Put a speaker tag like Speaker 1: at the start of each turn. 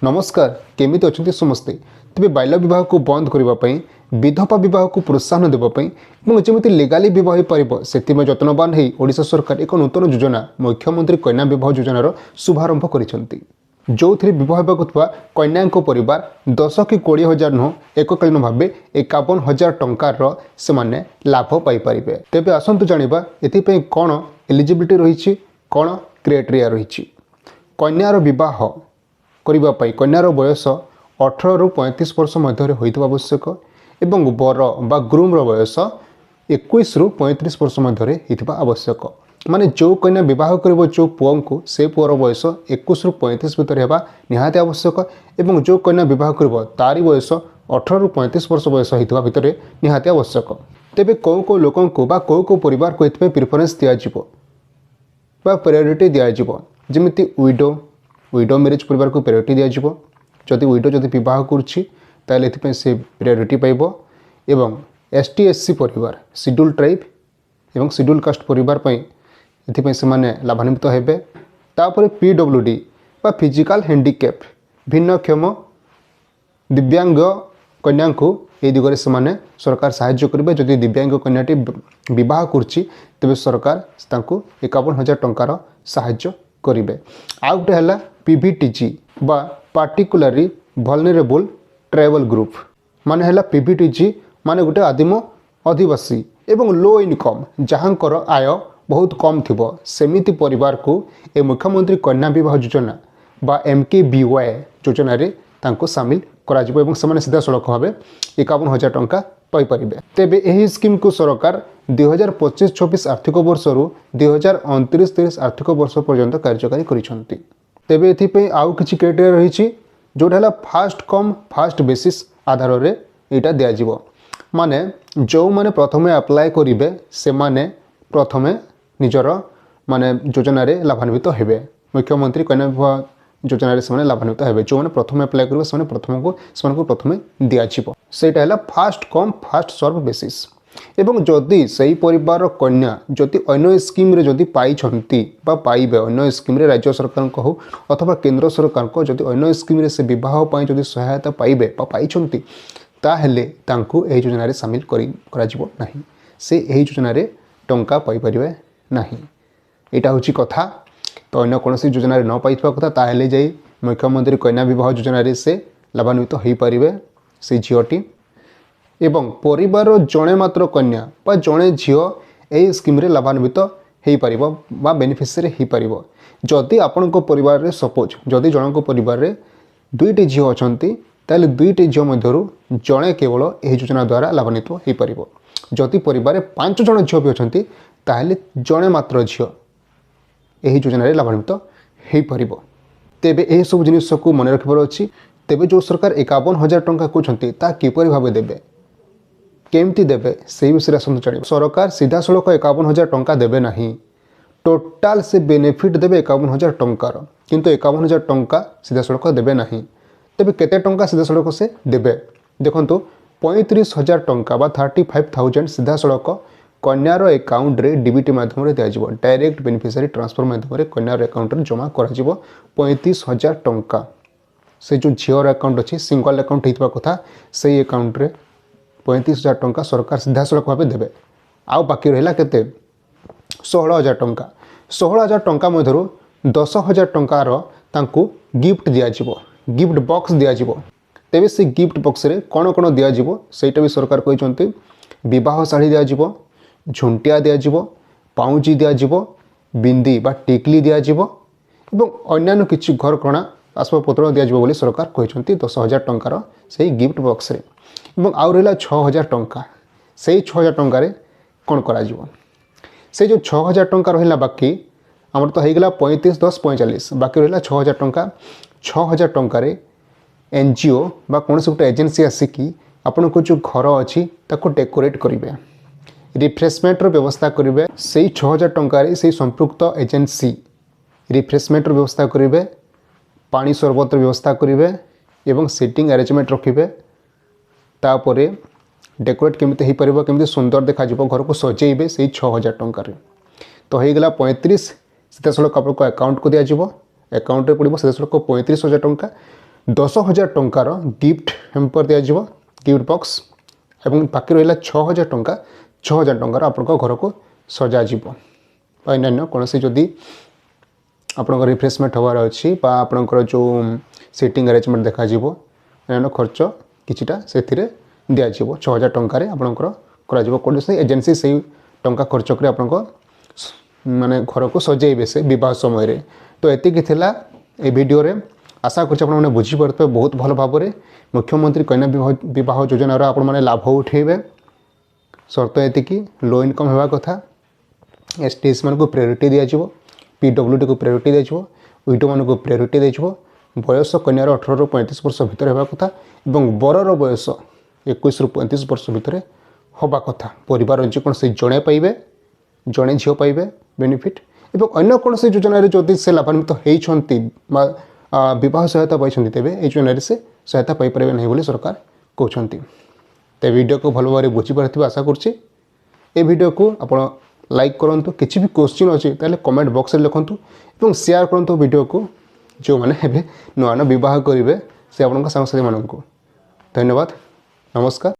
Speaker 1: नमस्कार केमिति अछंती समस्ते तेबे बाल्य विवाह को बंद करने विधवा विवाह को प्रोत्साहन देवाई जमी लीगाली विवाह हो पार से जत्नवान हो ओडिशा सरकार एक नूतन योजना मुख्यमंत्री कन्या विवाह योजनार शुभारंभ करिसेंती जो विवाह होगा कन्या परिवार 10 कि 20 हजार नुह एककालीन भाव 51,000 टंकार से लाभ पाइपर। तेबे आसतु जाना ये कौन एलिजिबिलिटी रही कौन क्राइटेरिया रही। कन्यार विवाह करने कन्यार बयस 18 रु 35 वर्ष मध्य होता आवश्यक एवं बर बा ग्रूम्र बयस 21 रु 35 वर्ष मध्य होता आवश्यक। माने जो कन्या विवाह कर जो पुओं को से पुअर बयस 21 रु 35 भितर होगा निहाती आवश्यक एवं जो कन्या विवाह कर तारी बयस 18 रु 35 वर्ष बयस होता भितर निहाती आवश्यक। तेबे कौ कौ लोक कौ परिवार को ये प्रिफरेन्स दिज्व प्रायोरिटी दिज्व जमी विडो मैरिज परिवार को प्रायोरिटी दिज्व जदि विडो जदि विवाह करुँचे से प्रायोरिटी पाइब एवं ST SC परिवार शेड्यूल ट्राइब एवं शेड्यूल कास्ट परिवार ये लाभान्वित हेबे। तापर PWD बा फिजिकल हैंडिकैप भिन्नक्षम दिव्यांग कन्या को ये दिगरे से सरकार साहाय्य करेंगे। जदि दिव्यांग कन्याटी विवाह करुँची तेज सरकार 51,000 टंकार साहाय्य करेंगे। आउ गोटे है PVTG बा पार्टिकुलरली वल्नरेबल ट्राइबल ग्रुप माने है PVTG माने गोटे आदिम आदिवासी एवं लो इनकम जहाँकर आय बहुत कम थी सेमिति परिवार को ए मुख्यमंत्री कन्या विवाह योजना बा MKVY योजना रे तांको सामिल करा जिवो एवं समान सीधा सड़क भाव 51,000 टंका पाइपर। तेबे एही स्कीम को सरकार 2025-26 आर्थिक वर्ष रु 2029-30 आर्थिक वर्ष पर्यंत कार्यकारी करिसंती। तेबे एथि आउ किछि क्राइटेरिया रही जोटा फास्ट कम फास्ट बेसिस आधार रे एटा दिया जिवो। माने जो माने प्रथमे अप्लाई करिवे से माने प्रथमे निजर माने योजना रे लाभान्वित हेबे। मुख्यमंत्री कन्या विवाह योजना रे से लाभान्वित हेबे। जो माने प्रथमे अप्लाई करिवे से प्रथम प्रथमे दिया जिवो। सेटा है first come first serve basis एवं जदि सही परिवार कन्या जदि अन्य स्कीम रे जदि पाइछंती बा पाइबे अन्य स्कीम रे राज्य सरकार को हो अथवा केंद्र सरकार को जदि अन्य स्कीम रे से विवाह पई जदि सहायता पाइबे बा पाइछंती ताहेले तांको एही योजना रे शामिल करा जिवो नाही। से एही योजना रे टंका पाई परिबे नाही। एटा होची कथा। तो अन्य कौन योजना रे न पाइथवा कथा ताहेले जाई मुख्यमंत्री कन्या विवाह योजना रे से लाभान्वित हो पारिबे से झीटी एवं परिवार जड़े मात्र कन्या बा जड़े झील यही स्कीम रे लाभान्वित हो पारिबो बा बेनिफिशियरी हो पारिबो। जदि आपण परिवार रे सपोज जदि जनक परिवार रे दुईटी झील अछंती ताले दुईटी झील मध्यरु जड़े केवल यही योजना द्वारा लाभान्वित हो पारिबो। जदि परिवार रे 5 जण झील भी अछंती ताले जड़े मात्र झील यही योजना रे लाभान्वित हो पारिबो। तेबे एही सब जिनिस को मन रखिबार अछि। तेबे जो सरकार 51,000 टंका कहते ता किपरि भाव देबे केमती देबे से विषय आसतु जानिबा। सरकार सीधा सड़क 51,000 टंका देबे नहीं टोटाल से बेनिफिट देबे 51,000 टंकार किंतु 51,000 टंका सीधा सड़क देबे नहीं। तेबे केते टंका सीधा सड़क से देबे देखंतु 35,000 टंका बा 35,000 सीधा सड़क कन्यार अकाउंट रे डीबीटी माध्यम रे दिया जिवो। डायरेक्ट बेनिफिशियरी ट्रांसफर माध्यम रे कन्यार अकाउंट रे जमा करा जिवो 35,000 टंका। से जो झीर अकाउंट अच्छी सिंगल अकाउंट होता कथा से अकाउंट रे 35,000 टंका सरकार सीधा सड़क भाव देवे। आउ बाकी रहा केते 16,000 टंका। 16,000 टंका मध्यरु 10,000 टंकार तांको गिफ्ट दिज्व गिफ्ट बॉक्स दिज्व। तेबे से गिफ्ट बॉक्स रे कौन कौन दिज्व सेटा भी सरकार कहते विवाह शाढ़ी दिज्व झुंटिया दिज्व पाउजी दिज्व बिंदी बा टिकली दिज्व एवं अन्य किसी घर कणा आसबाबपत्र दिज्व बोली सरकार कहते 10,000 टंकार से गिफ्ट बॉक्स रे। एवं आउ रहा 6,000 टंका से 6,000 टंकार कौन करा से जो 6,000 टंका रहा बाकी आमर तो होगा 35 10 45 बाकी रहा 6,000 टंका। 6,000 टंकार NGO बा कौन से गोटे एजेन्सी आसिकी आपण को जो घर अच्छी ताको डेकोरेट करेंगे रिफ्रेशमेंट व्यवस्था करेंगे। से 6,000 टंकार से संपृक्त एजेन्सी रिफ्रेशमेंट व्यवस्था करेंगे पानी सरबत व्यवस्था करेंगे एवं सीटिंग अरेंजमेंट रखिए। तापरे डेकोरेट केमिति हो पार केमिति सुंदर देखा घर को सजेबे से 6,000 टंकार। तो होगा 35 सीधा सड़क आपको अकाउंट को दिज्व अकाउंट रे पड़ो सीधा सड़क 35,000 टंका 10,000 टंकार गिफ्ट हेम्पर दिज्व गिफ्ट बॉक्स एवं बाकी रहा 6,000 टंका 6,000 टंकार आपण घर को सजाव अन्य कौन जदि आपंकर रिफ्रेशमेंट हबार अच्छी आपंकर जो सीटिंग अरेंजमेंट देखा अन्य खर्च किछिटा से दिज्व 6,000 टंकार आपंकर से एजेन्सी से टंका खर्च कर आप माने घर को सजेबे से विवाह समय रे। तो एतिकी थिला ए वीडियो रे आशा करछि आपण माने बुझी परते बहुत भल भाव में मुख्यमंत्री कन्या विवाह योजनार आपण माने लाभ उठेबे। शर्त एतिकी लो इनकम होगा कथा एसटीएस मान को प्रायोरिटी दिज्व पीडब्ल्यूडी को प्रायोरिटी दिज्व विडो मान को प्रायोरिटी दिज्व बयस कन्यार 18 ରୁ 35 वर्ष भितर होगा कथा और बरर बयस 21 ରୁ 35 वर्ष भितर होगा कथा। परिवार जे कौन से जड़े पाइबे जड़े झील पाइबे बेनिफिट और अन्य कौन से योजन जदि से लाभान्वित होती बह सहायता पाई तेज ये योजन से सहायता पाइपर नहीं बोली सरकार कहते। तो वीडियो को भल भाव बुझीपार आशा करो को आप लाइक करूँ किसी भी क्वेश्चन अच्छी तेल कमेंट बॉक्स में लिखुँ और शेयर करूँ वीडियो को जो मैंने नुआ नुआ बह करेंगे से आप सांगसाथी मानक। धन्यवाद नमस्कार।